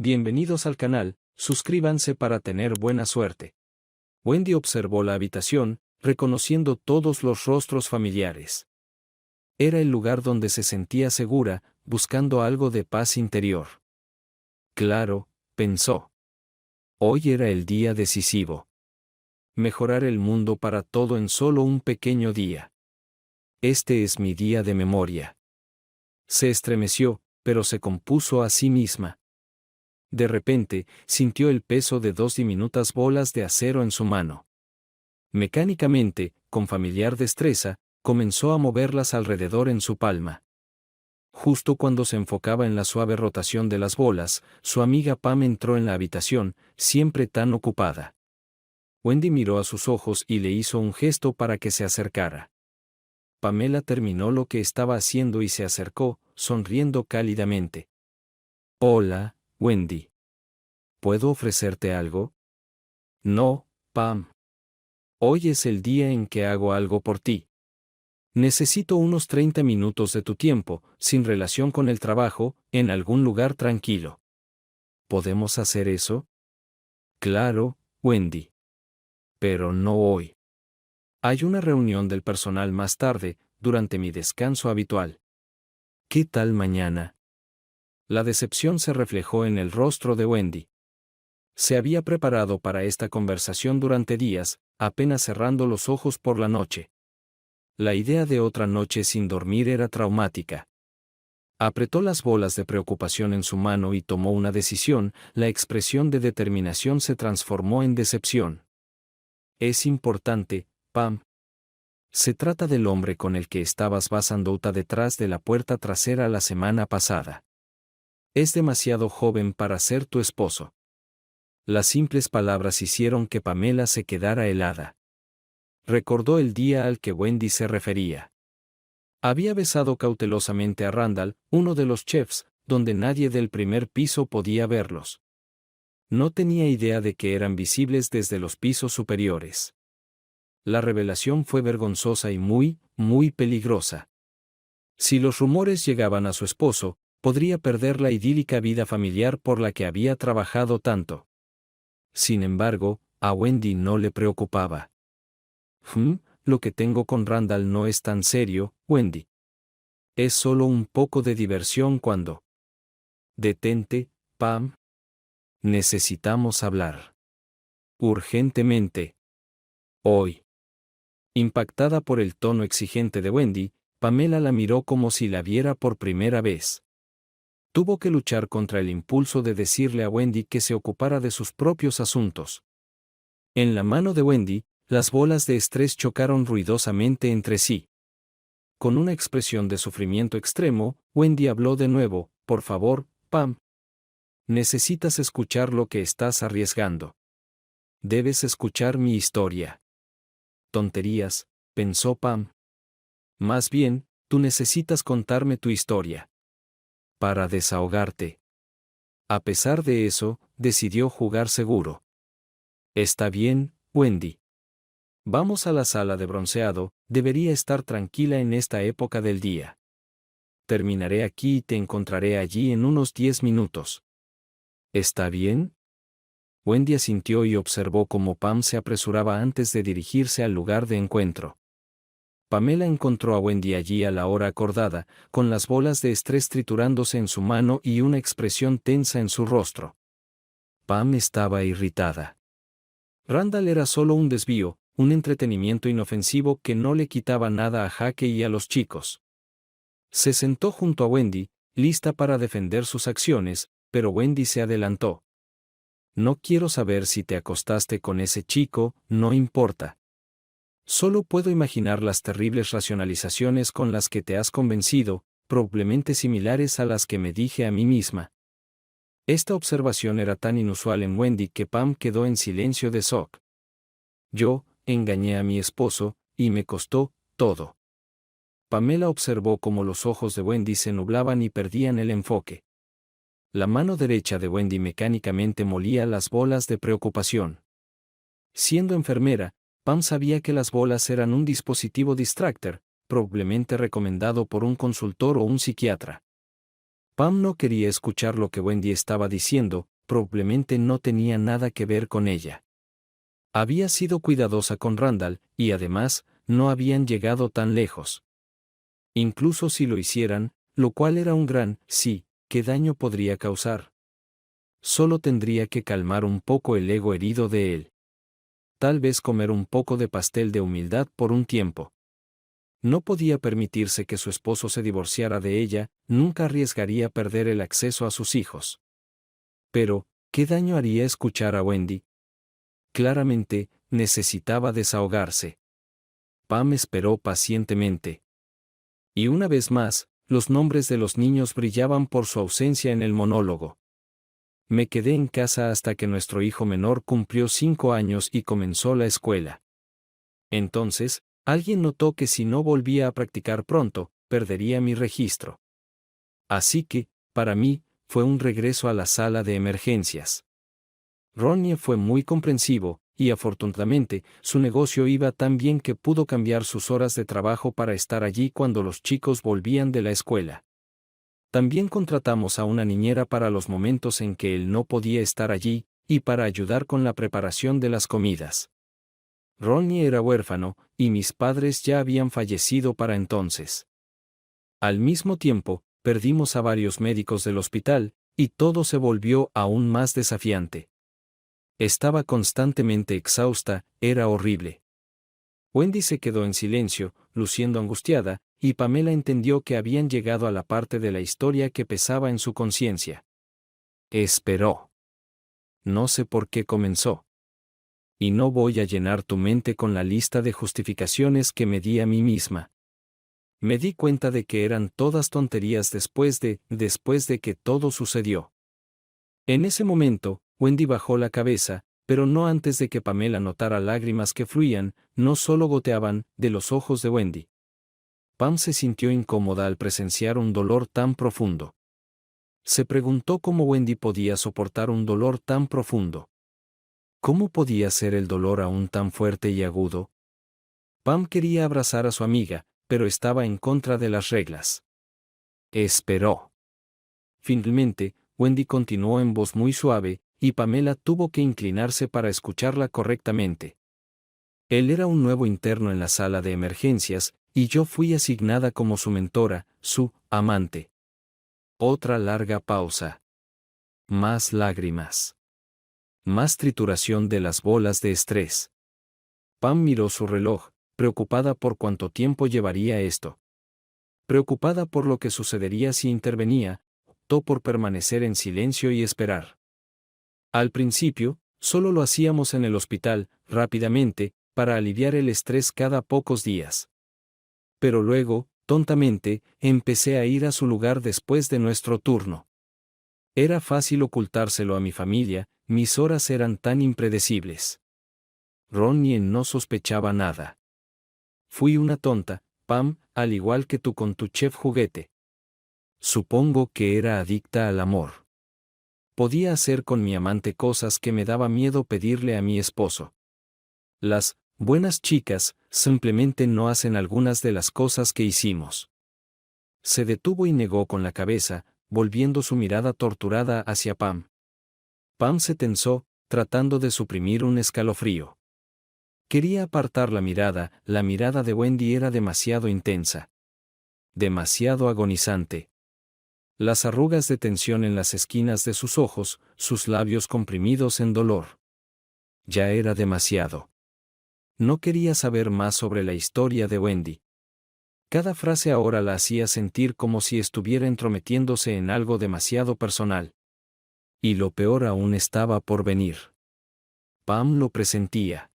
Bienvenidos al canal, suscríbanse para tener buena suerte. Wendy observó la habitación, reconociendo todos los rostros familiares. Era el lugar donde se sentía segura, buscando algo de paz interior. Claro, pensó. Hoy era el día decisivo. Mejorar el mundo para todo en solo un pequeño día. Este es mi día de memoria. Se estremeció, pero se compuso a sí misma. De repente, sintió el peso de 2 diminutas bolas de acero en su mano. Mecánicamente, con familiar destreza, comenzó a moverlas alrededor en su palma. Justo cuando se enfocaba en la suave rotación de las bolas, su amiga Pam entró en la habitación, siempre tan ocupada. Wendy miró a sus ojos y le hizo un gesto para que se acercara. Pamela terminó lo que estaba haciendo y se acercó, sonriendo cálidamente. Hola, Wendy. ¿Puedo ofrecerte algo? No, Pam. Hoy es el día en que hago algo por ti. Necesito unos 30 minutos de tu tiempo, sin relación con el trabajo, en algún lugar tranquilo. ¿Podemos hacer eso? Claro, Wendy. Pero no hoy. Hay una reunión del personal más tarde, durante mi descanso habitual. ¿Qué tal mañana? La decepción se reflejó en el rostro de Wendy. Se había preparado para esta conversación durante días, apenas cerrando los ojos por la noche. La idea de otra noche sin dormir era traumática. Apretó las bolas de preocupación en su mano y tomó una decisión. La expresión de determinación se transformó en decepción. Es importante, Pam. Se trata del hombre con el que estabas basandouta detrás de la puerta trasera la semana pasada. Es demasiado joven para ser tu esposo. Las simples palabras hicieron que Pamela se quedara helada. Recordó el día al que Wendy se refería. Había besado cautelosamente a Randall, uno de los chefs, donde nadie del primer piso podía verlos. No tenía idea de que eran visibles desde los pisos superiores. La revelación fue vergonzosa y muy peligrosa. Si los rumores llegaban a su esposo, podría perder la idílica vida familiar por la que había trabajado tanto. Sin embargo, a Wendy no le preocupaba. Lo que tengo con Randall no es tan serio, Wendy. Es solo un poco de diversión cuando... Detente, Pam. Necesitamos hablar. Urgentemente. Hoy. Impactada por el tono exigente de Wendy, Pamela la miró como si la viera por primera vez. Tuvo que luchar contra el impulso de decirle a Wendy que se ocupara de sus propios asuntos. En la mano de Wendy, las bolas de estrés chocaron ruidosamente entre sí. Con una expresión de sufrimiento extremo, Wendy habló de nuevo. Por favor, Pam. Necesitas escuchar lo que estás arriesgando. Debes escuchar mi historia. Tonterías, pensó Pam. Más bien, tú necesitas contarme tu historia. Para desahogarte. A pesar de eso, decidió jugar seguro. Está bien, Wendy. Vamos a la sala de bronceado, debería estar tranquila en esta época del día. Terminaré aquí y te encontraré allí en unos 10 minutos. ¿Está bien? Wendy asintió y observó cómo Pam se apresuraba antes de dirigirse al lugar de encuentro. Pamela encontró a Wendy allí a la hora acordada, con las bolas de estrés triturándose en su mano y una expresión tensa en su rostro. Pam estaba irritada. Randall era solo un desvío, un entretenimiento inofensivo que no le quitaba nada a Jake y a los chicos. Se sentó junto a Wendy, lista para defender sus acciones, pero Wendy se adelantó. No quiero saber si te acostaste con ese chico, no importa. Solo puedo imaginar las terribles racionalizaciones con las que te has convencido, probablemente similares a las que me dije a mí misma. Esta observación era tan inusual en Wendy que Pam quedó en silencio de shock. Yo, engañé a mi esposo, y me costó todo. Pamela observó cómo los ojos de Wendy se nublaban y perdían el enfoque. La mano derecha de Wendy mecánicamente molía las bolas de preocupación. Siendo enfermera, Pam sabía que las bolas eran un dispositivo distractor, probablemente recomendado por un consultor o un psiquiatra. Pam no quería escuchar lo que Wendy estaba diciendo, probablemente no tenía nada que ver con ella. Había sido cuidadosa con Randall, y además, no habían llegado tan lejos. Incluso si lo hicieran, lo cual era un gran sí, ¿qué daño podría causar? Solo tendría que calmar un poco el ego herido de él. Tal vez comer un poco de pastel de humildad por un tiempo. No podía permitirse que su esposo se divorciara de ella, nunca arriesgaría perder el acceso a sus hijos. Pero, ¿qué daño haría escuchar a Wendy? Claramente, necesitaba desahogarse. Pam esperó pacientemente. Y una vez más, los nombres de los niños brillaban por su ausencia en el monólogo. Me quedé en casa hasta que nuestro hijo menor cumplió 5 años y comenzó la escuela. Entonces, alguien notó que si no volvía a practicar pronto, perdería mi registro. Así que, para mí, fue un regreso a la sala de emergencias. Ronnie fue muy comprensivo, y afortunadamente, su negocio iba tan bien que pudo cambiar sus horas de trabajo para estar allí cuando los chicos volvían de la escuela. También contratamos a una niñera para los momentos en que él no podía estar allí, y para ayudar con la preparación de las comidas. Ronnie era huérfano, y mis padres ya habían fallecido para entonces. Al mismo tiempo, perdimos a varios médicos del hospital, y todo se volvió aún más desafiante. Estaba constantemente exhausta, era horrible. Wendy se quedó en silencio, luciendo angustiada, y Pamela entendió que habían llegado a la parte de la historia que pesaba en su conciencia. Esperó. No sé por qué comenzó. Y no voy a llenar tu mente con la lista de justificaciones que me di a mí misma. Me di cuenta de que eran todas tonterías después de que todo sucedió. En ese momento, Wendy bajó la cabeza, pero no antes de que Pamela notara lágrimas que fluían, no solo goteaban, de los ojos de Wendy. Pam se sintió incómoda al presenciar un dolor tan profundo. Se preguntó cómo Wendy podía soportar un dolor tan profundo. ¿Cómo podía ser el dolor aún tan fuerte y agudo? Pam quería abrazar a su amiga, pero estaba en contra de las reglas. Esperó. Finalmente, Wendy continuó en voz muy suave, y Pamela tuvo que inclinarse para escucharla correctamente. Él era un nuevo interno en la sala de emergencias, y yo fui asignada como su mentora, su amante. Otra larga pausa. Más lágrimas. Más trituración de las bolas de estrés. Pam miró su reloj, preocupada por cuánto tiempo llevaría esto. Preocupada por lo que sucedería si intervenía, optó por permanecer en silencio y esperar. Al principio, solo lo hacíamos en el hospital, rápidamente, para aliviar el estrés cada pocos días. Pero luego, tontamente, empecé a ir a su lugar después de nuestro turno. Era fácil ocultárselo a mi familia, mis horas eran tan impredecibles. Ronnie no sospechaba nada. Fui una tonta, Pam, al igual que tú con tu chef juguete. Supongo que era adicta al amor. Podía hacer con mi amante cosas que me daba miedo pedirle a mi esposo. Las buenas chicas simplemente no hacen algunas de las cosas que hicimos. Se detuvo y negó con la cabeza, volviendo su mirada torturada hacia Pam. Pam se tensó, tratando de suprimir un escalofrío. Quería apartar la mirada de Wendy era demasiado intensa. Demasiado agonizante. Las arrugas de tensión en las esquinas de sus ojos, sus labios comprimidos en dolor. Ya era demasiado. No quería saber más sobre la historia de Wendy. Cada frase ahora la hacía sentir como si estuviera entrometiéndose en algo demasiado personal. Y lo peor aún estaba por venir. Pam lo presentía.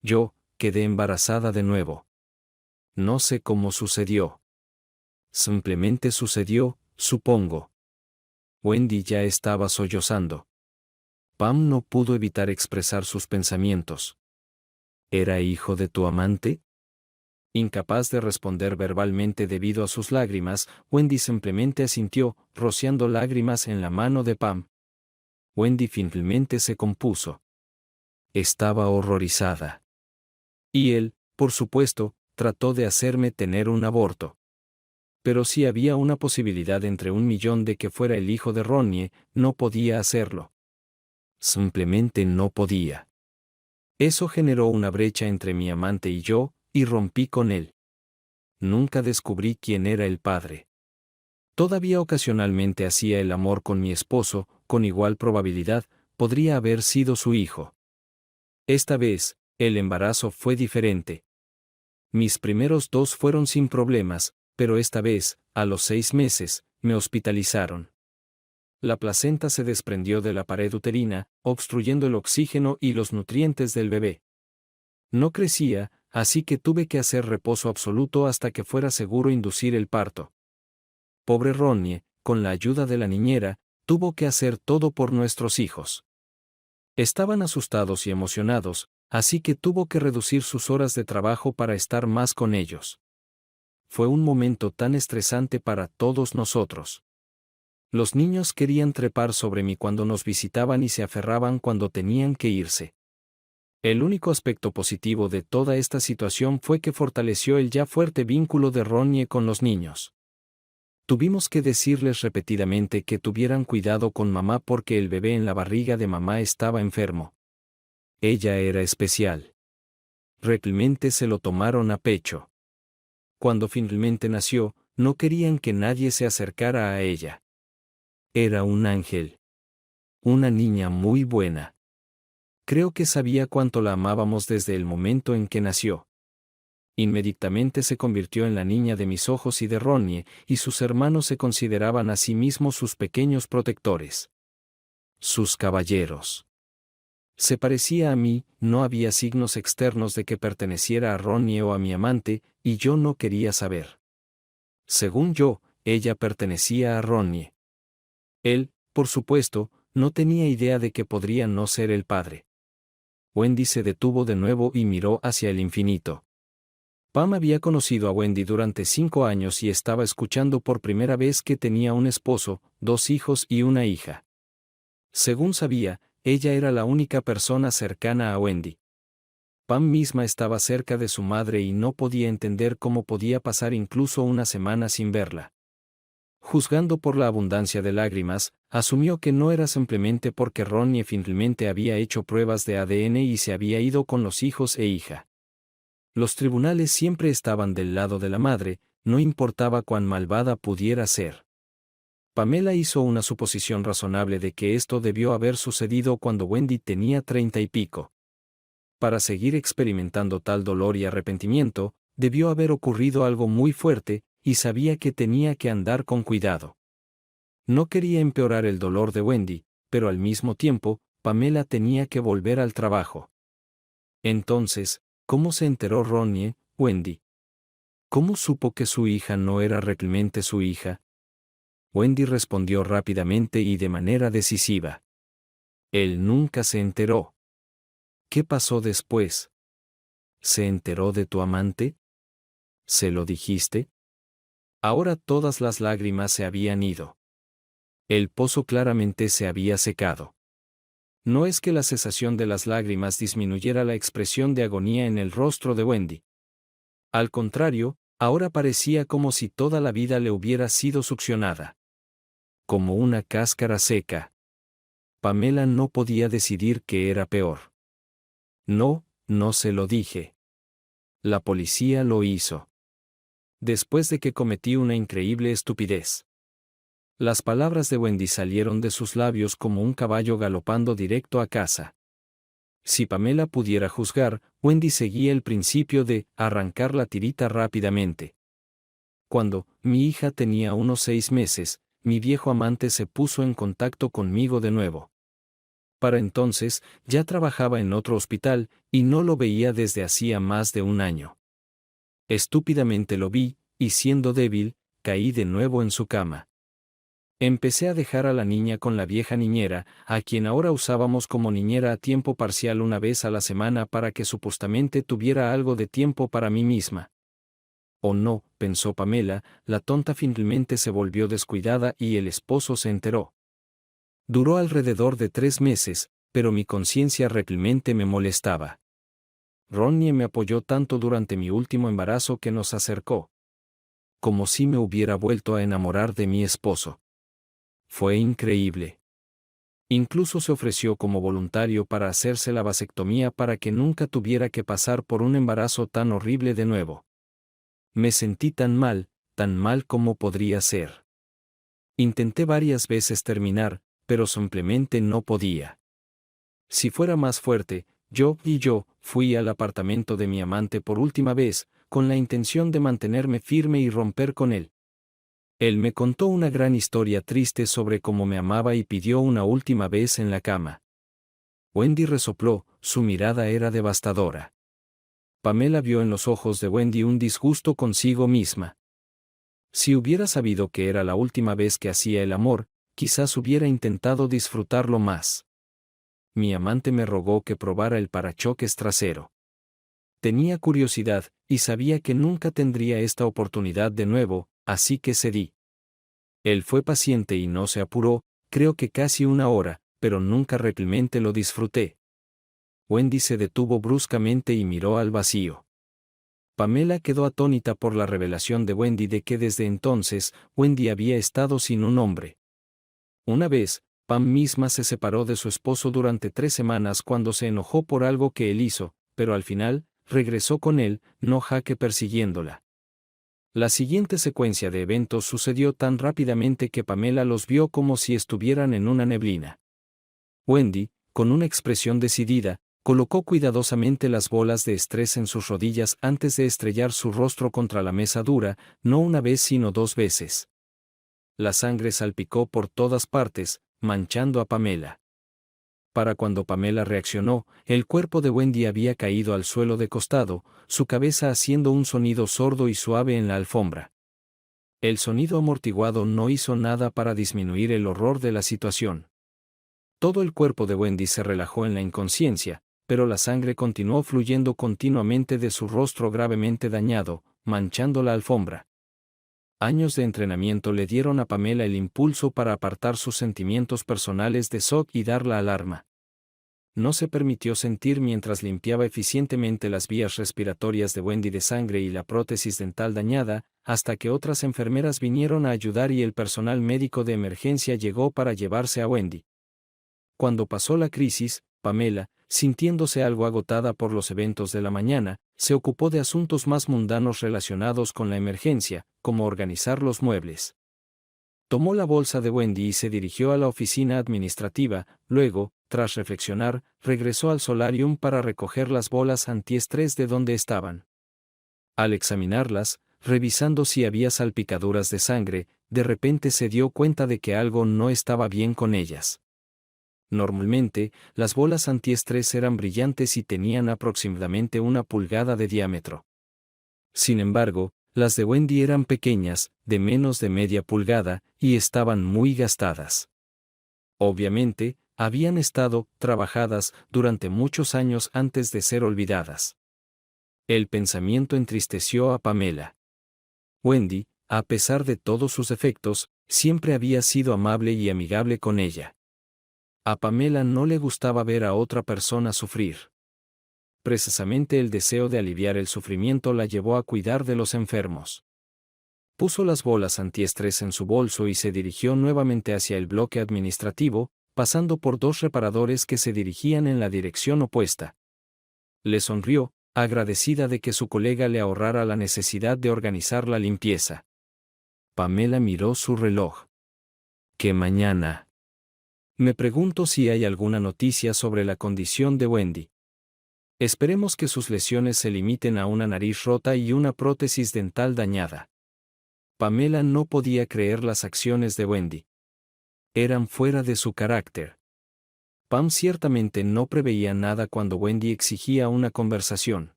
Yo quedé embarazada de nuevo. No sé cómo sucedió. Simplemente sucedió, supongo. Wendy ya estaba sollozando. Pam no pudo evitar expresar sus pensamientos. ¿Era hijo de tu amante? Incapaz de responder verbalmente debido a sus lágrimas, Wendy simplemente asintió, rociando lágrimas en la mano de Pam. Wendy finalmente se compuso. Estaba horrorizada. Y él, por supuesto, trató de hacerme tener un aborto. pero si había una posibilidad entre 1.000.000 de que fuera el hijo de Ronnie, no podía hacerlo. Simplemente no podía. Eso generó una brecha entre mi amante y yo, y rompí con él. Nunca descubrí quién era el padre. Todavía ocasionalmente hacía el amor con mi esposo, con igual probabilidad, podría haber sido su hijo. Esta vez, el embarazo fue diferente. Mis primeros 2 fueron sin problemas, pero esta vez, a los 6 meses, me hospitalizaron. La placenta se desprendió de la pared uterina, obstruyendo el oxígeno y los nutrientes del bebé. No crecía, así que tuve que hacer reposo absoluto hasta que fuera seguro inducir el parto. Pobre Ronnie, con la ayuda de la niñera, tuvo que hacer todo por nuestros hijos. Estaban asustados y emocionados, así que tuvo que reducir sus horas de trabajo para estar más con ellos. Fue un momento tan estresante para todos nosotros. Los niños querían trepar sobre mí cuando nos visitaban y se aferraban cuando tenían que irse. El único aspecto positivo de toda esta situación fue que fortaleció el ya fuerte vínculo de Ronnie con los niños. Tuvimos que decirles repetidamente que tuvieran cuidado con mamá porque el bebé en la barriga de mamá estaba enfermo. Ella era especial. Realmente se lo tomaron a pecho. Cuando finalmente nació, no querían que nadie se acercara a ella. Era un ángel. Una niña muy buena. Creo que sabía cuánto la amábamos desde el momento en que nació. Inmediatamente se convirtió en la niña de mis ojos y de Ronnie, y sus hermanos se consideraban a sí mismos sus pequeños protectores. Sus caballeros. Se parecía a mí, no había signos externos de que perteneciera a Ronnie o a mi amante, y yo no quería saber. Según yo, ella pertenecía a Ronnie. Él, por supuesto, no tenía idea de que podría no ser el padre. Wendy se detuvo de nuevo y miró hacia el infinito. Pam había conocido a Wendy durante 5 años y estaba escuchando por primera vez que tenía un esposo, 2 hijos y una hija. Según sabía, ella era la única persona cercana a Wendy. Pam misma estaba cerca de su madre y no podía entender cómo podía pasar incluso una semana sin verla. Juzgando por la abundancia de lágrimas, asumió que no era simplemente porque Ronnie finalmente había hecho pruebas de ADN y se había ido con los hijos e hija. Los tribunales siempre estaban del lado de la madre, no importaba cuán malvada pudiera ser. Pamela hizo una suposición razonable de que esto debió haber sucedido cuando Wendy tenía 30 y pico. Para seguir experimentando tal dolor y arrepentimiento, debió haber ocurrido algo muy fuerte, y sabía que tenía que andar con cuidado. No quería empeorar el dolor de Wendy, pero al mismo tiempo, Pamela tenía que volver al trabajo. Entonces, ¿cómo se enteró Ronnie, Wendy? ¿Cómo supo que su hija no era realmente su hija? Wendy respondió rápidamente y de manera decisiva. Él nunca se enteró. ¿Qué pasó después? ¿Se enteró de tu amante? ¿Se lo dijiste? Ahora todas las lágrimas se habían ido. El pozo claramente se había secado. No es que la cesación de las lágrimas disminuyera la expresión de agonía en el rostro de Wendy. Al contrario, ahora parecía como si toda la vida le hubiera sido succionada. Como una cáscara seca. Pamela no podía decidir qué era peor. No, no se lo dije. La policía lo hizo. Después de que cometí una increíble estupidez. Las palabras de Wendy salieron de sus labios como un caballo galopando directo a casa. Si Pamela pudiera juzgar, Wendy seguía el principio de arrancar la tirita rápidamente. Cuando mi hija tenía unos 6 meses, mi viejo amante se puso en contacto conmigo de nuevo. Para entonces, ya trabajaba en otro hospital, y no lo veía desde hacía más de 1 año. Estúpidamente lo vi, y siendo débil, caí de nuevo en su cama. Empecé a dejar a la niña con la vieja niñera, a quien ahora usábamos como niñera a tiempo parcial una vez a la semana para que supuestamente tuviera algo de tiempo para mí misma. Oh no, pensó Pamela, la tonta finalmente se volvió descuidada y el esposo se enteró. Duró alrededor de 3 meses, pero mi conciencia realmente me molestaba. Ronnie me apoyó tanto durante mi último embarazo que nos acercó. como si me hubiera vuelto a enamorar de mi esposo. Fue increíble. Incluso se ofreció como voluntario para hacerse la vasectomía para que nunca tuviera que pasar por un embarazo tan horrible de nuevo. Me sentí tan mal como podría ser. Intenté varias veces terminar, pero simplemente no podía. Si fuera más fuerte, yo fui al apartamento de mi amante por última vez, con la intención de mantenerme firme y romper con él. Él me contó una gran historia triste sobre cómo me amaba y pidió una última vez en la cama. Wendy resopló, su mirada era devastadora. Pamela vio en los ojos de Wendy un disgusto consigo misma. Si hubiera sabido que era la última vez que hacía el amor, quizás hubiera intentado disfrutarlo más. Mi amante me rogó que probara el parachoques trasero. Tenía curiosidad, y sabía que nunca tendría esta oportunidad de nuevo, así que cedí. Él fue paciente y no se apuró, creo que casi una hora, pero nunca realmente lo disfruté. Wendy se detuvo bruscamente y miró al vacío. Pamela quedó atónita por la revelación de Wendy de que desde entonces, Wendy había estado sin un hombre. Una vez, Pam misma se separó de su esposo durante 3 semanas cuando se enojó por algo que él hizo, pero al final, regresó con él, no Jake persiguiéndola. La siguiente secuencia de eventos sucedió tan rápidamente que Pamela los vio como si estuvieran en una neblina. Wendy, con una expresión decidida, colocó cuidadosamente las bolas de estrés en sus rodillas antes de estrellar su rostro contra la mesa dura, no una vez sino 2 veces. La sangre salpicó por todas partes, manchando a Pamela. Para cuando Pamela reaccionó, el cuerpo de Wendy había caído al suelo de costado, su cabeza haciendo un sonido sordo y suave en la alfombra. El sonido amortiguado no hizo nada para disminuir el horror de la situación. Todo el cuerpo de Wendy se relajó en la inconsciencia, pero la sangre continuó fluyendo continuamente de su rostro gravemente dañado, manchando la alfombra. Años de entrenamiento le dieron a Pamela el impulso para apartar sus sentimientos personales de shock y dar la alarma. No se permitió sentir mientras limpiaba eficientemente las vías respiratorias de Wendy de sangre y la prótesis dental dañada, hasta que otras enfermeras vinieron a ayudar y el personal médico de emergencia llegó para llevarse a Wendy. Cuando pasó la crisis, Pamela, sintiéndose algo agotada por los eventos de la mañana, se ocupó de asuntos más mundanos relacionados con la emergencia, como organizar los muebles. Tomó la bolsa de Wendy y se dirigió a la oficina administrativa, luego, tras reflexionar, regresó al solarium para recoger las bolas antiestrés de donde estaban. Al examinarlas, revisando si había salpicaduras de sangre, de repente se dio cuenta de que algo no estaba bien con ellas. Normalmente, las bolas antiestrés eran brillantes y tenían aproximadamente 1 pulgada de diámetro. Sin embargo, las de Wendy eran pequeñas, de menos de media pulgada, y estaban muy gastadas. Obviamente, habían estado trabajadas durante muchos años antes de ser olvidadas. El pensamiento entristeció a Pamela. Wendy, a pesar de todos sus defectos, siempre había sido amable y amigable con ella. A Pamela no le gustaba ver a otra persona sufrir. Precisamente el deseo de aliviar el sufrimiento la llevó a cuidar de los enfermos. Puso las bolas antiestrés en su bolso y se dirigió nuevamente hacia el bloque administrativo, pasando por 2 reparadores que se dirigían en la dirección opuesta. Le sonrió, agradecida de que su colega le ahorrara la necesidad de organizar la limpieza. Pamela miró su reloj. ¿Qué mañana? Me pregunto si hay alguna noticia sobre la condición de Wendy. Esperemos que sus lesiones se limiten a una nariz rota y una prótesis dental dañada. Pamela no podía creer las acciones de Wendy. Eran fuera de su carácter. Pam ciertamente no preveía nada cuando Wendy exigía una conversación.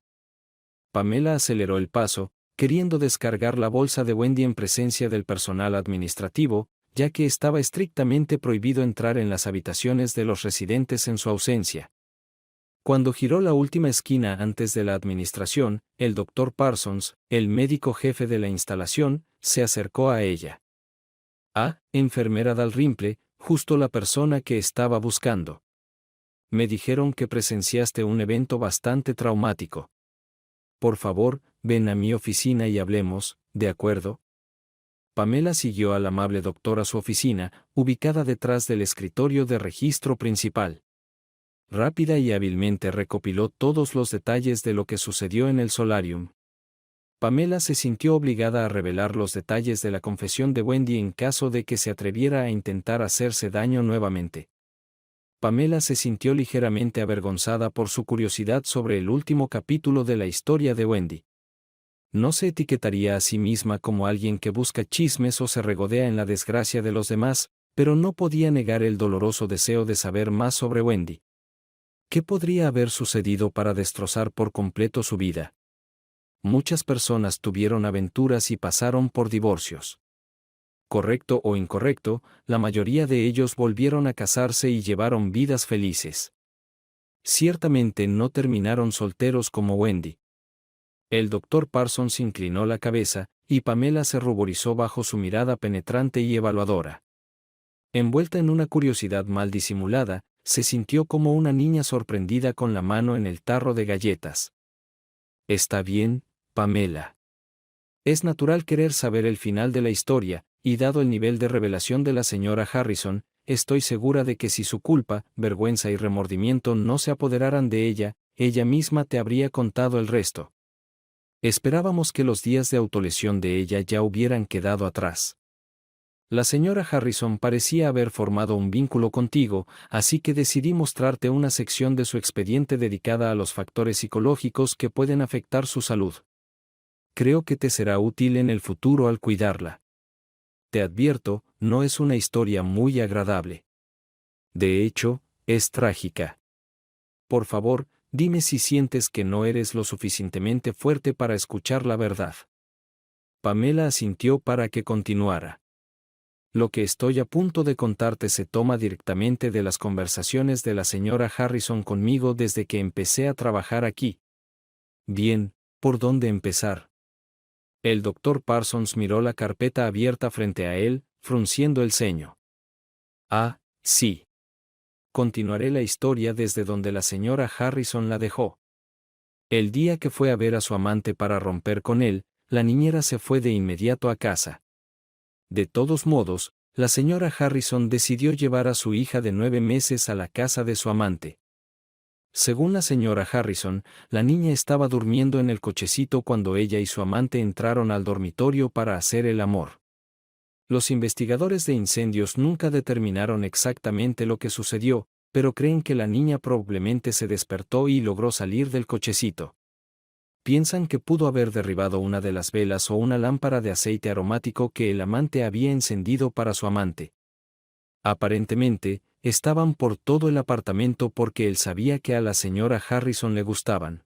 Pamela aceleró el paso, queriendo descargar la bolsa de Wendy en presencia del personal administrativo, ya que estaba estrictamente prohibido entrar en las habitaciones de los residentes en su ausencia. Cuando giró la última esquina antes de la administración, el Dr. Parsons, el médico jefe de la instalación, se acercó a ella. Ah, enfermera Dalrymple, justo la persona que estaba buscando. Me dijeron que presenciaste un evento bastante traumático. Por favor, ven a mi oficina y hablemos, ¿de acuerdo? Pamela siguió al amable doctor a su oficina, ubicada detrás del escritorio de registro principal. Rápida y hábilmente recopiló todos los detalles de lo que sucedió en el solarium. Pamela se sintió obligada a revelar los detalles de la confesión de Wendy en caso de que se atreviera a intentar hacerse daño nuevamente. Pamela se sintió ligeramente avergonzada por su curiosidad sobre el último capítulo de la historia de Wendy. No se etiquetaría a sí misma como alguien que busca chismes o se regodea en la desgracia de los demás, pero no podía negar el doloroso deseo de saber más sobre Wendy. ¿Qué podría haber sucedido para destrozar por completo su vida? Muchas personas tuvieron aventuras y pasaron por divorcios. Correcto o incorrecto, la mayoría de ellos volvieron a casarse y llevaron vidas felices. Ciertamente no terminaron solteros como Wendy. El doctor Parsons inclinó la cabeza, y Pamela se ruborizó bajo su mirada penetrante y evaluadora. Envuelta en una curiosidad mal disimulada, se sintió como una niña sorprendida con la mano en el tarro de galletas. Está bien, Pamela. Es natural querer saber el final de la historia, y dado el nivel de revelación de la señora Harrison, estoy segura de que si su culpa, vergüenza y remordimiento no se apoderaran de ella, ella misma te habría contado el resto. Esperábamos que los días de autolesión de ella ya hubieran quedado atrás. La señora Harrison parecía haber formado un vínculo contigo, así que decidí mostrarte una sección de su expediente dedicada a los factores psicológicos que pueden afectar su salud. Creo que te será útil en el futuro al cuidarla. Te advierto, no es una historia muy agradable. De hecho, es trágica. Por favor, dime si sientes que no eres lo suficientemente fuerte para escuchar la verdad. Pamela asintió para que continuara. Lo que estoy a punto de contarte se toma directamente de las conversaciones de la señora Harrison conmigo desde que empecé a trabajar aquí. Bien, ¿por dónde empezar? El doctor Parsons miró la carpeta abierta frente a él, frunciendo el ceño. Ah, sí. Continuaré la historia desde donde la señora Harrison la dejó. El día que fue a ver a su amante para romper con él, la niñera se fue de inmediato a casa. De todos modos, la señora Harrison decidió llevar a su hija de 9 meses a la casa de su amante. Según la señora Harrison, la niña estaba durmiendo en el cochecito cuando ella y su amante entraron al dormitorio para hacer el amor. Los investigadores de incendios nunca determinaron exactamente lo que sucedió, pero creen que la niña probablemente se despertó y logró salir del cochecito. Piensan que pudo haber derribado una de las velas o una lámpara de aceite aromático que el amante había encendido para su amante. Aparentemente, estaban por todo el apartamento porque él sabía que a la señora Harrison le gustaban.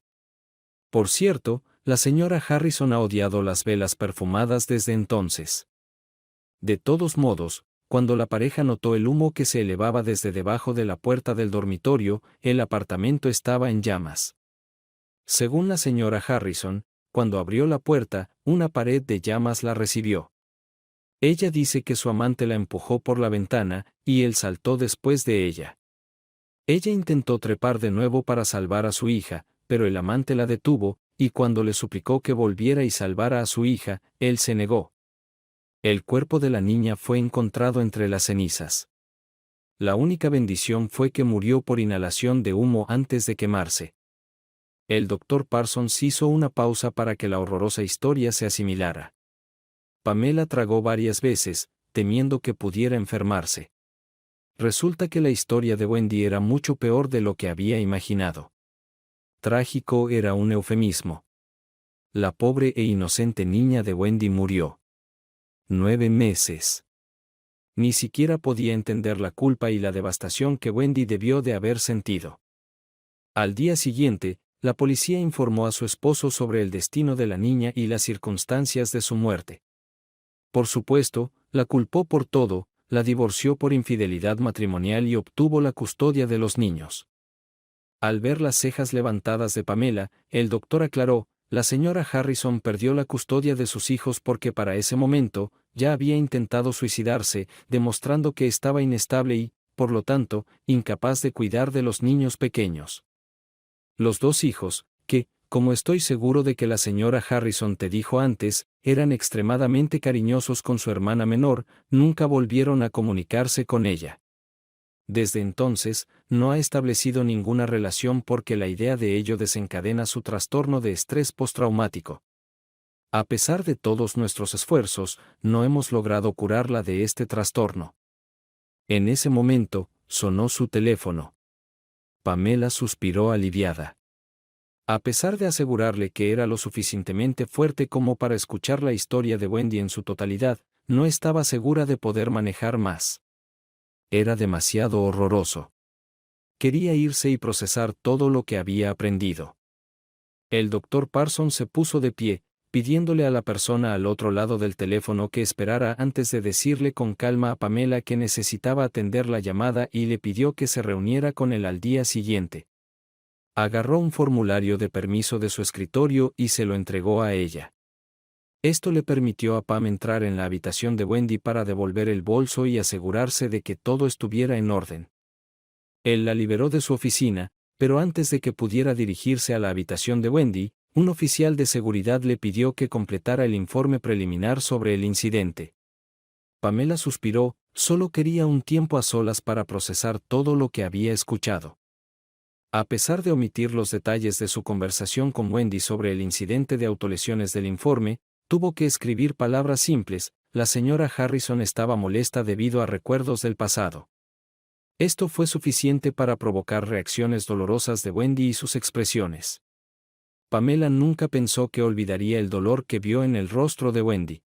Por cierto, la señora Harrison ha odiado las velas perfumadas desde entonces. De todos modos, cuando la pareja notó el humo que se elevaba desde debajo de la puerta del dormitorio, el apartamento estaba en llamas. Según la señora Harrison, cuando abrió la puerta, una pared de llamas la recibió. Ella dice que su amante la empujó por la ventana, y él saltó después de ella. Ella intentó trepar de nuevo para salvar a su hija, pero el amante la detuvo, y cuando le suplicó que volviera y salvara a su hija, él se negó. El cuerpo de la niña fue encontrado entre las cenizas. La única bendición fue que murió por inhalación de humo antes de quemarse. El doctor Parsons hizo una pausa para que la horrorosa historia se asimilara. Pamela tragó varias veces, temiendo que pudiera enfermarse. Resulta que la historia de Wendy era mucho peor de lo que había imaginado. Trágico era un eufemismo. La pobre e inocente niña de Wendy murió. 9 meses. Ni siquiera podía entender la culpa y la devastación que Wendy debió de haber sentido. Al día siguiente, la policía informó a su esposo sobre el destino de la niña y las circunstancias de su muerte. Por supuesto, la culpó por todo, la divorció por infidelidad matrimonial y obtuvo la custodia de los niños. Al ver las cejas levantadas de Pamela, el doctor aclaró, la señora Harrison perdió la custodia de sus hijos porque para ese momento, ya había intentado suicidarse, demostrando que estaba inestable y, por lo tanto, incapaz de cuidar de los niños pequeños. Los 2 hijos, que, como estoy seguro de que la señora Harrison te dijo antes, eran extremadamente cariñosos con su hermana menor, nunca volvieron a comunicarse con ella. Desde entonces, no ha establecido ninguna relación porque la idea de ello desencadena su trastorno de estrés postraumático. A pesar de todos nuestros esfuerzos, no hemos logrado curarla de este trastorno. En ese momento, sonó su teléfono. Pamela suspiró aliviada. A pesar de asegurarle que era lo suficientemente fuerte como para escuchar la historia de Wendy en su totalidad, no estaba segura de poder manejar más. Era demasiado horroroso. Quería irse y procesar todo lo que había aprendido. El doctor Parsons se puso de pie, pidiéndole a la persona al otro lado del teléfono que esperara antes de decirle con calma a Pamela que necesitaba atender la llamada y le pidió que se reuniera con él al día siguiente. Agarró un formulario de permiso de su escritorio y se lo entregó a ella. Esto le permitió a Pam entrar en la habitación de Wendy para devolver el bolso y asegurarse de que todo estuviera en orden. Él la liberó de su oficina, pero antes de que pudiera dirigirse a la habitación de Wendy, un oficial de seguridad le pidió que completara el informe preliminar sobre el incidente. Pamela suspiró, solo quería un tiempo a solas para procesar todo lo que había escuchado. A pesar de omitir los detalles de su conversación con Wendy sobre el incidente de autolesiones del informe, tuvo que escribir palabras simples. La señora Harrison estaba molesta debido a recuerdos del pasado. Esto fue suficiente para provocar reacciones dolorosas de Wendy y sus expresiones. Pamela nunca pensó que olvidaría el dolor que vio en el rostro de Wendy.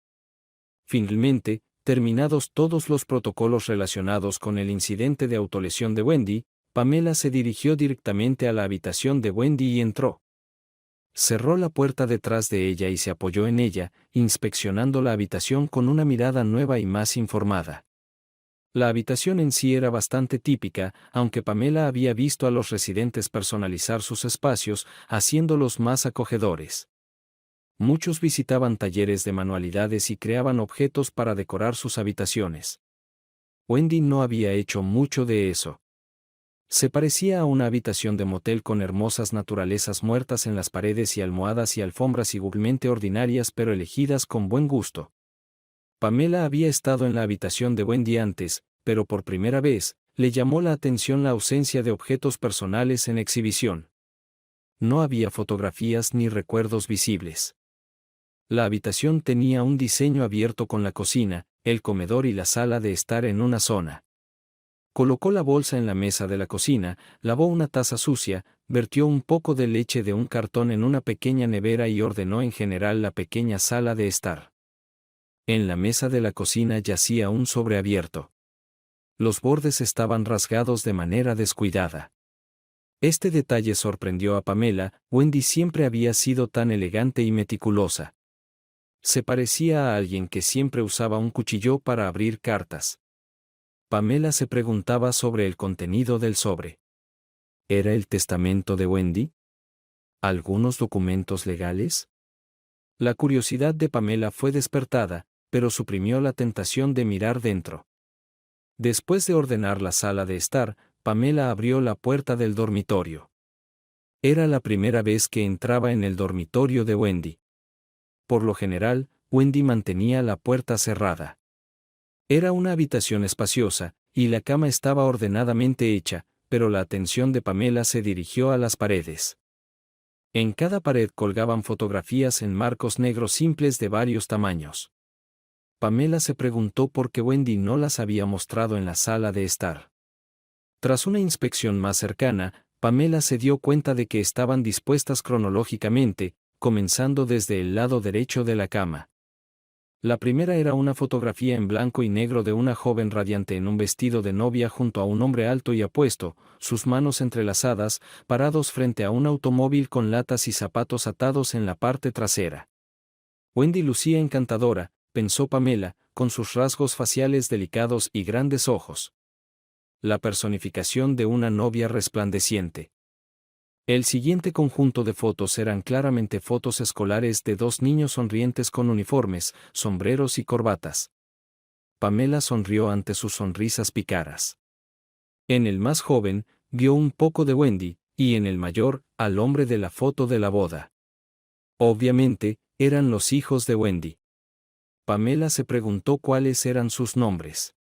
Finalmente, terminados todos los protocolos relacionados con el incidente de autolesión de Wendy, Pamela se dirigió directamente a la habitación de Wendy y entró. Cerró la puerta detrás de ella y se apoyó en ella, inspeccionando la habitación con una mirada nueva y más informada. La habitación en sí era bastante típica, aunque Pamela había visto a los residentes personalizar sus espacios, haciéndolos más acogedores. Muchos visitaban talleres de manualidades y creaban objetos para decorar sus habitaciones. Wendy no había hecho mucho de eso. Se parecía a una habitación de motel con hermosas naturalezas muertas en las paredes y almohadas y alfombras igualmente ordinarias pero elegidas con buen gusto. Pamela había estado en la habitación de Wendy antes, pero por primera vez, le llamó la atención la ausencia de objetos personales en exhibición. No había fotografías ni recuerdos visibles. La habitación tenía un diseño abierto con la cocina, el comedor y la sala de estar en una zona. Colocó la bolsa en la mesa de la cocina, lavó una taza sucia, vertió un poco de leche de un cartón en una pequeña nevera y ordenó en general la pequeña sala de estar. En la mesa de la cocina yacía un sobre abierto. Los bordes estaban rasgados de manera descuidada. Este detalle sorprendió a Pamela. Wendy siempre había sido tan elegante y meticulosa. Se parecía a alguien que siempre usaba un cuchillo para abrir cartas. Pamela se preguntaba sobre el contenido del sobre. ¿Era el testamento de Wendy? ¿Algunos documentos legales? La curiosidad de Pamela fue despertada, pero suprimió la tentación de mirar dentro. Después de ordenar la sala de estar, Pamela abrió la puerta del dormitorio. Era la primera vez que entraba en el dormitorio de Wendy. Por lo general, Wendy mantenía la puerta cerrada. Era una habitación espaciosa, y la cama estaba ordenadamente hecha, pero la atención de Pamela se dirigió a las paredes. En cada pared colgaban fotografías en marcos negros simples de varios tamaños. Pamela se preguntó por qué Wendy no las había mostrado en la sala de estar. Tras una inspección más cercana, Pamela se dio cuenta de que estaban dispuestas cronológicamente, comenzando desde el lado derecho de la cama. La primera era una fotografía en blanco y negro de una joven radiante en un vestido de novia junto a un hombre alto y apuesto, sus manos entrelazadas, parados frente a un automóvil con latas y zapatos atados en la parte trasera. Wendy lucía encantadora, pensó Pamela, con sus rasgos faciales delicados y grandes ojos. La personificación de una novia resplandeciente. El siguiente conjunto de fotos eran claramente fotos escolares de dos niños sonrientes con uniformes, sombreros y corbatas. Pamela sonrió ante sus sonrisas pícaras. En el más joven, vio un poco de Wendy, y en el mayor, al hombre de la foto de la boda. Obviamente, eran los hijos de Wendy. Pamela se preguntó cuáles eran sus nombres.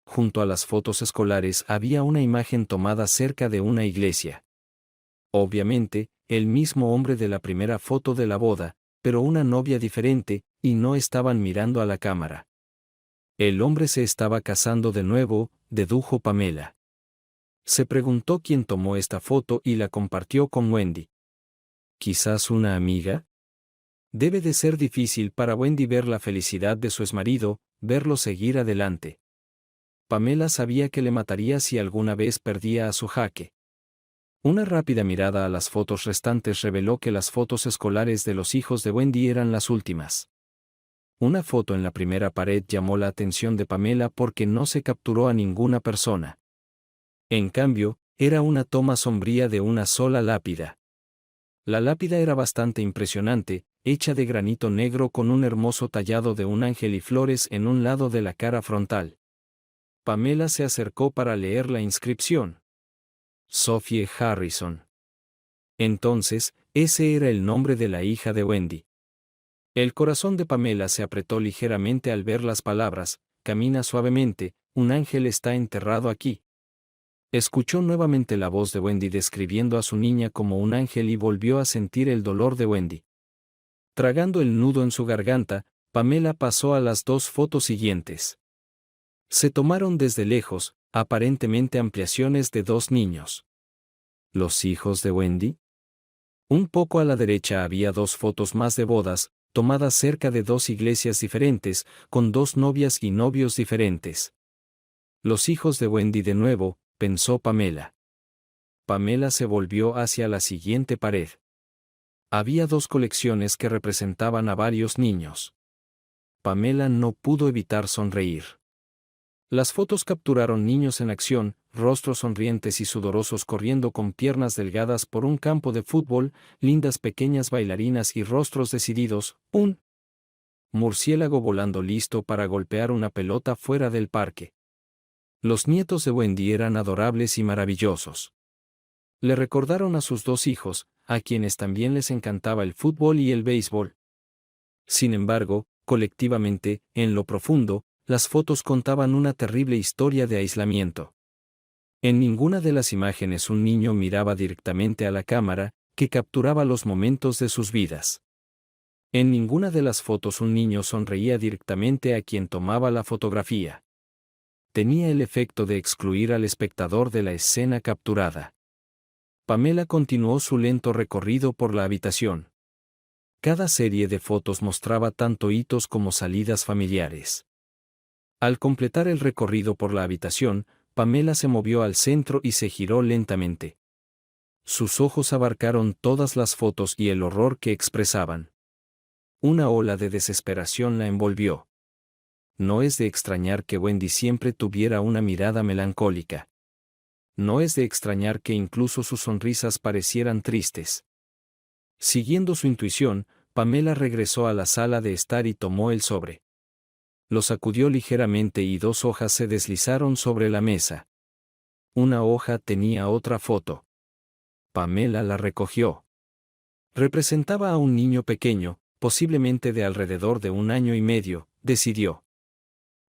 Junto a las fotos escolares había una imagen tomada cerca de una iglesia. Obviamente, el mismo hombre de la primera foto de la boda, pero una novia diferente, y no estaban mirando a la cámara. El hombre se estaba casando de nuevo, dedujo Pamela. Se preguntó quién tomó esta foto y la compartió con Wendy. ¿Quizás una amiga? Debe de ser difícil para Wendy ver la felicidad de su exmarido, verlo seguir adelante. Pamela sabía que le mataría si alguna vez perdía a su jaque. Una rápida mirada a las fotos restantes reveló que las fotos escolares de los hijos de Wendy eran las últimas. Una foto en la primera pared llamó la atención de Pamela porque no se capturó a ninguna persona. En cambio, era una toma sombría de una sola lápida. La lápida era bastante impresionante, hecha de granito negro con un hermoso tallado de un ángel y flores en un lado de la cara frontal. Pamela se acercó para leer la inscripción. Sophie Harrison. Entonces, ese era el nombre de la hija de Wendy. El corazón de Pamela se apretó ligeramente al ver las palabras, camina suavemente, un ángel está enterrado aquí. Escuchó nuevamente la voz de Wendy describiendo a su niña como un ángel y volvió a sentir el dolor de Wendy. Tragando el nudo en su garganta, Pamela pasó a las dos fotos siguientes. Se tomaron desde lejos, aparentemente ampliaciones de dos niños. ¿Los hijos de Wendy? Un poco a la derecha había dos fotos más de bodas, tomadas cerca de dos iglesias diferentes, con dos novias y novios diferentes. Los hijos de Wendy de nuevo, pensó Pamela. Pamela se volvió hacia la siguiente pared. Había dos colecciones que representaban a varios niños. Pamela no pudo evitar sonreír. Las fotos capturaron niños en acción, rostros sonrientes y sudorosos corriendo con piernas delgadas por un campo de fútbol, lindas pequeñas bailarinas y rostros decididos, un murciélago volando listo para golpear una pelota fuera del parque. Los nietos de Wendy eran adorables y maravillosos. Le recordaron a sus dos hijos, a quienes también les encantaba el fútbol y el béisbol. Sin embargo, colectivamente, en lo profundo, las fotos contaban una terrible historia de aislamiento. En ninguna de las imágenes un niño miraba directamente a la cámara, que capturaba los momentos de sus vidas. En ninguna de las fotos un niño sonreía directamente a quien tomaba la fotografía. Tenía el efecto de excluir al espectador de la escena capturada. Pamela continuó su lento recorrido por la habitación. Cada serie de fotos mostraba tanto hitos como salidas familiares. Al completar el recorrido por la habitación, Pamela se movió al centro y se giró lentamente. Sus ojos abarcaron todas las fotos y el horror que expresaban. Una ola de desesperación la envolvió. No es de extrañar que Wendy siempre tuviera una mirada melancólica. No es de extrañar que incluso sus sonrisas parecieran tristes. Siguiendo su intuición, Pamela regresó a la sala de estar y tomó el sobre. Lo sacudió ligeramente y dos hojas se deslizaron sobre la mesa. Una hoja tenía otra foto. Pamela la recogió. Representaba a un niño pequeño, posiblemente de alrededor de 1 año y medio, decidió.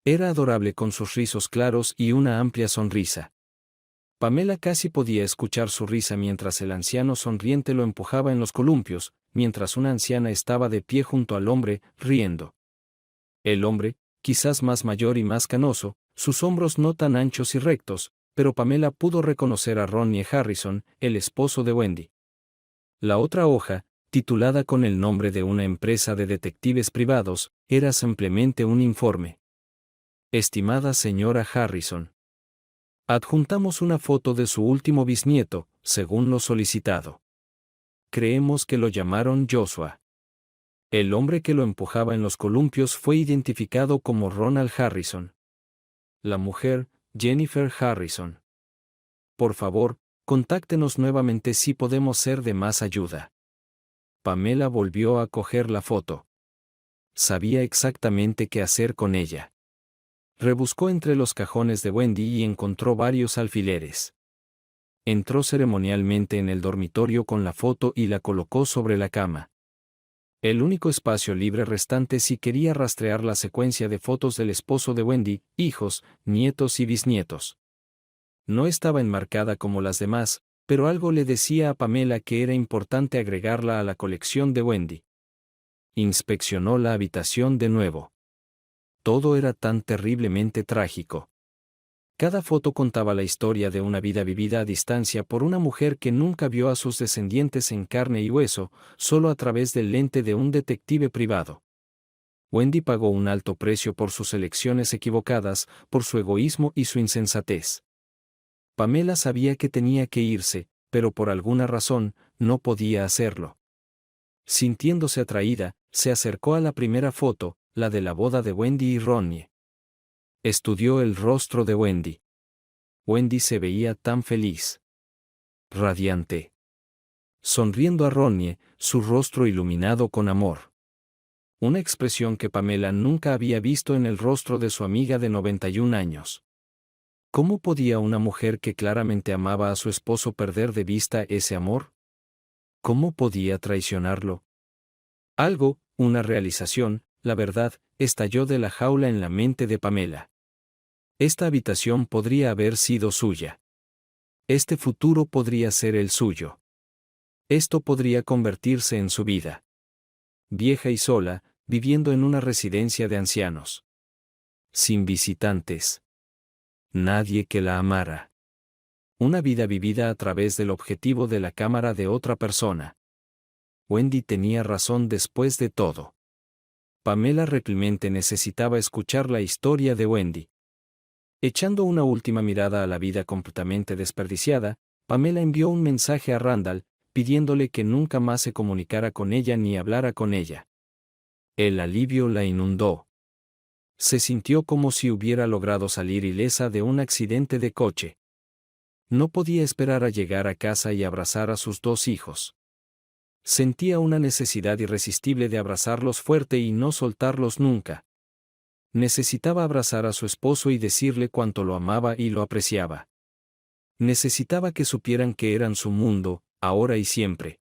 Era adorable con sus rizos claros y una amplia sonrisa. Pamela casi podía escuchar su risa mientras el anciano sonriente lo empujaba en los columpios, mientras una anciana estaba de pie junto al hombre, riendo. El hombre, quizás más mayor y más canoso, sus hombros no tan anchos y rectos, pero Pamela pudo reconocer a Ronnie Harrison, el esposo de Wendy. La otra hoja, titulada con el nombre de una empresa de detectives privados, era simplemente un informe. Estimada señora Harrison. Adjuntamos una foto de su último bisnieto, según lo solicitado. Creemos que lo llamaron Joshua. El hombre que lo empujaba en los columpios fue identificado como Ronald Harrison. La mujer, Jennifer Harrison. Por favor, contáctenos nuevamente si podemos ser de más ayuda. Pamela volvió a coger la foto. Sabía exactamente qué hacer con ella. Rebuscó entre los cajones de Wendy y encontró varios alfileres. Entró ceremonialmente en el dormitorio con la foto y la colocó sobre la cama. El único espacio libre restante si quería rastrear la secuencia de fotos del esposo de Wendy, hijos, nietos y bisnietos. No estaba enmarcada como las demás, pero algo le decía a Pamela que era importante agregarla a la colección de Wendy. Inspeccionó la habitación de nuevo. Todo era tan terriblemente trágico. Cada foto contaba la historia de una vida vivida a distancia por una mujer que nunca vio a sus descendientes en carne y hueso, solo a través del lente de un detective privado. Wendy pagó un alto precio por sus elecciones equivocadas, por su egoísmo y su insensatez. Pamela sabía que tenía que irse, pero por alguna razón, no podía hacerlo. Sintiéndose atraída, se acercó a la primera foto, la de la boda de Wendy y Ronnie. Estudió el rostro de Wendy. Wendy se veía tan feliz. Radiante. Sonriendo a Ronnie, su rostro iluminado con amor. Una expresión que Pamela nunca había visto en el rostro de su amiga de 91 años. ¿Cómo podía una mujer que claramente amaba a su esposo perder de vista ese amor? ¿Cómo podía traicionarlo? Algo, una realización, la verdad, estalló de la jaula en la mente de Pamela. Esta habitación podría haber sido suya. Este futuro podría ser el suyo. Esto podría convertirse en su vida. Vieja y sola, viviendo en una residencia de ancianos. Sin visitantes. Nadie que la amara. Una vida vivida a través del objetivo de la cámara de otra persona. Wendy tenía razón después de todo. Pamela realmente necesitaba escuchar la historia de Wendy. Echando una última mirada a la vida completamente desperdiciada, Pamela envió un mensaje a Randall, pidiéndole que nunca más se comunicara con ella ni hablara con ella. El alivio la inundó. Se sintió como si hubiera logrado salir ilesa de un accidente de coche. No podía esperar a llegar a casa y abrazar a sus dos hijos. Sentía una necesidad irresistible de abrazarlos fuerte y no soltarlos nunca. Necesitaba abrazar a su esposo y decirle cuánto lo amaba y lo apreciaba. Necesitaba que supieran que eran su mundo, ahora y siempre.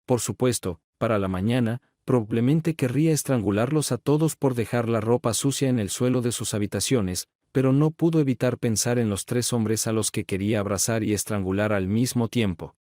Por supuesto, para la mañana, probablemente querría estrangularlos a todos por dejar la ropa sucia en el suelo de sus habitaciones, pero no pudo evitar pensar en los tres hombres a los que quería abrazar y estrangular al mismo tiempo.